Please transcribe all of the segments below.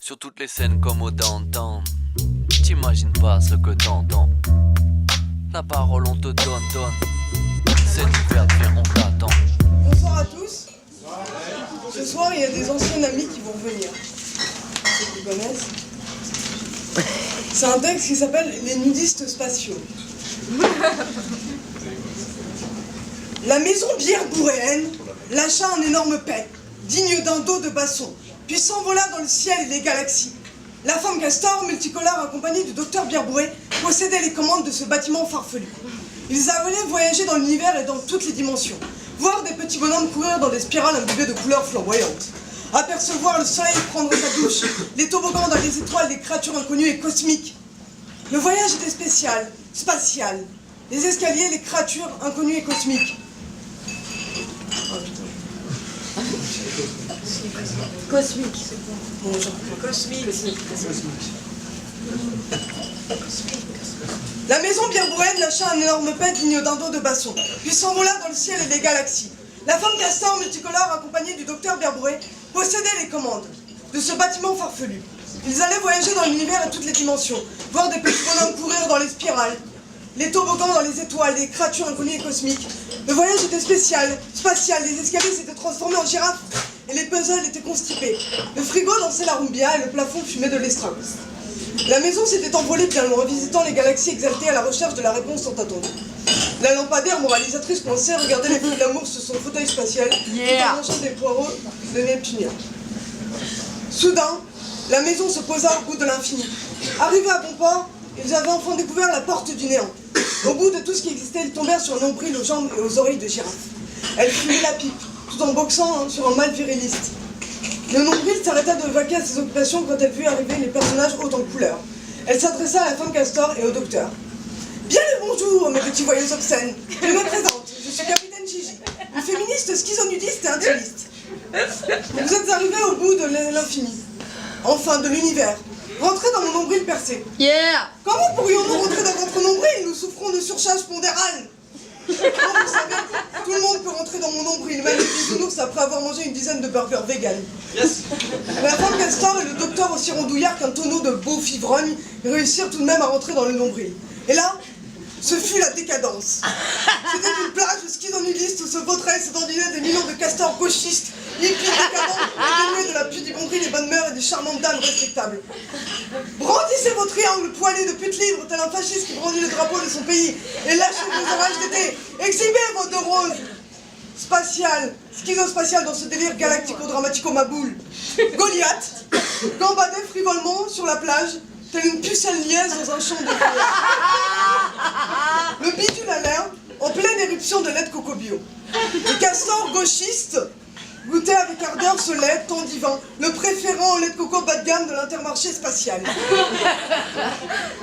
Sur toutes les scènes comme au downtown, t'imagines pas ce que t'entends. La parole on te donne. C'est l'hiver, viens on t'attend. Bonsoir à tous. Ce soir il y a des anciens amis qui vont venir. Ceux qui connaissent. C'est un texte qui s'appelle Les nudistes spatiaux. La maison bière bourréenne lâcha un énorme pet, digne d'un dos de basson, puis s'envola dans le ciel et les galaxies. La femme castor, multicolore accompagnée du docteur Bière-Bourré, possédait les commandes de ce bâtiment farfelu. Ils allaient voyager dans l'univers et dans toutes les dimensions, voir des petits bonhommes courir dans des spirales imbibées de couleurs flamboyantes, apercevoir le soleil prendre sa douche, les toboggans dans les étoiles, des créatures inconnues et cosmiques. Le voyage était spécial, spatial. Les escaliers, les créatures inconnues et cosmiques. Cosmique. Bon, Cosmique. La maison bien bourraine lâcha un énorme pet digne d'un dos de basson, puis s'envola dans le ciel et les galaxies. La femme castor multicolore accompagnée du docteur Bière-Bourré possédait les commandes de ce bâtiment farfelu. Ils allaient voyager dans l'univers et toutes les dimensions, voir des petits bonhommes courir dans les spirales, les toboggans dans les étoiles, les créatures inconnues et cosmiques. Le voyage était spécial, spatial, les escaliers s'étaient transformés en girafes et les puzzles étaient constipés. Le frigo dansait la rumbia et le plafond fumait de l'estragon. La maison s'était envolée bien loin, visitant les galaxies exaltées à la recherche de la réponse tant attendue. La lampadaire moralisatrice coincée regardait les feux de l'amour sur son fauteuil spatial, tout en mangeant des poireaux de Neptunien. Soudain, la maison se posa au bout de l'infini. Arrivés à bon port, ils avaient enfin découvert la porte du néant. Au bout de tout ce qui existait, ils tombèrent sur un nombril aux jambes et aux oreilles de girafe. Elle fumait la pipe, tout en boxant sur un mâle viriliste. Le nombril s'arrêta de vaquer à ses occupations quand elle vit arriver les personnages hauts en couleur. Elle s'adressa à la femme castor et au docteur. « Bien le bonjour, mes petits voyous obscènes. Je me présente, je suis Capitaine Gigi, une féministe schizonudiste et intimiste. Vous êtes arrivés au bout de l'infini, enfin de l'univers. Rentrez dans mon nombril percé. Yeah. Comment pourrions-nous rentrer dans votre nombril? Nous souffrons de surcharge pondérale. Vous savez, tout le monde peut rentrer dans mon nombril, même les bisounours après avoir mangé une dizaine de burgers vegan. Yes. La femme castor et le docteur aussi rondouillard qu'un tonneau de beaux fivrognes réussirent tout de même à rentrer dans le nombril. Et là, ce fut la décadence. C'était une plage schizonudiste où se vautraient et s'étendinaient des millions de castors gauchistes, hippies décadents, dénués de la pudibonderie, des bonnes mœurs et des charmantes dames respectables. Brandissez vos triangles poilés de putes libres, tel un fasciste qui brandit le drapeau de son pays, et lâchez vos orages d'été. Exhibez vos deux roses spatiales, schizospatiales dans ce délire galactico-dramatico-maboule. Goliath gambadait frivolement sur la plage, telle une pucelle liesse dans un champ de fleurs. Le bidule à l'air, en pleine éruption de lait de coco bio. Les castors gauchistes goûtaient avec ardeur ce lait tant divin, le préférant au lait de coco bas de gamme de l'intermarché spatial.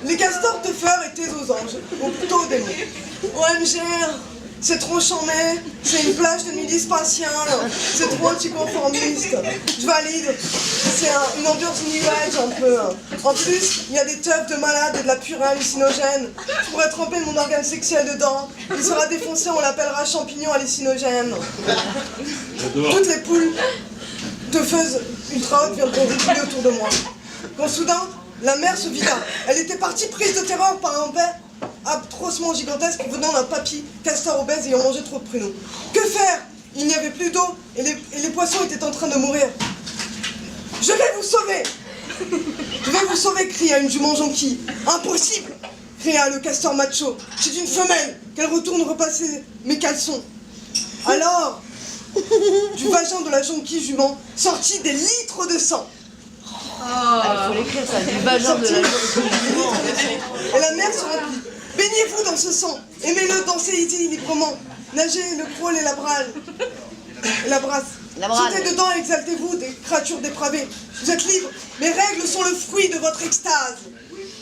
Les castors teufeurs étaient aux anges, ou plutôt aux démons. OMG, c'est trop chambé, c'est une plage de midi spatial, c'est trop anticonformiste, je valide, c'est une ambiance new age un peu. En plus, il y a des teufs de malades et de la purée hallucinogène, je pourrais tremper mon organe sexuel dedans, il sera défoncé, on l'appellera champignon hallucinogène. Toutes les poules teufeuses ultra hautes viendront rouler autour de moi. Quand soudain, la mer se vida, elle était partie prise de terreur par un pet atrocement gigantesque venant d'un papy castor obèse ayant mangé trop de pruneaux. Que faire? Il n'y avait plus d'eau et les poissons étaient en train de mourir. « Je vais vous sauver! Je vais vous sauver !» cria une jument jonquille. « Impossible !» cria le castor macho. « C'est une femelle, qu'elle retourne repasser mes caleçons. » Alors, du vagin de la jonquille jument sortit des litres de sang. Il faut l'écrire ça, du vagin de la Et la mer se remplit. Baignez-vous dans ce sang, aimez-le, dansez-y librement, nagez le crawl et la brasse. Sautez dedans et exaltez-vous, des créatures dépravées. Vous êtes libres, mes règles sont le fruit de votre extase.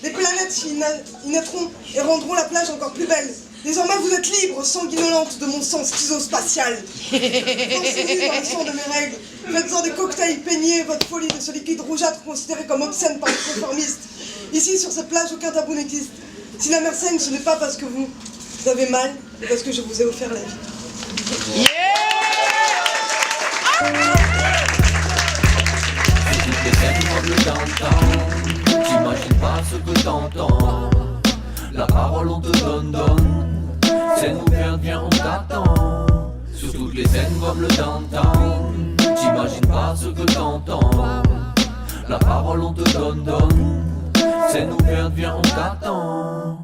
Des planètes y naîtront et rendront la plage encore plus belle. Désormais vous êtes libres, sanguinolente de mon sang schizospatial. Dansez-y dans le sang de mes règles. Faites-en des cocktails, peignez votre folie de ce liquide rougeâtre considéré comme obscène par les conformistes. Ici, sur cette plage, aucun tabou n'existe. Si la Mersenne, ce n'est pas parce que vous avez mal, mais parce que je vous ai offert la vie. Toutes les scènes comme le downtown, t'imagines pas ce que t'entends. La parole on te donne, scène ou viens, on t'attend. Sur toutes les scènes comme le downtown, t'imagines pas ce que t'entends. La parole on te donne, scène ou viens, on t'attend.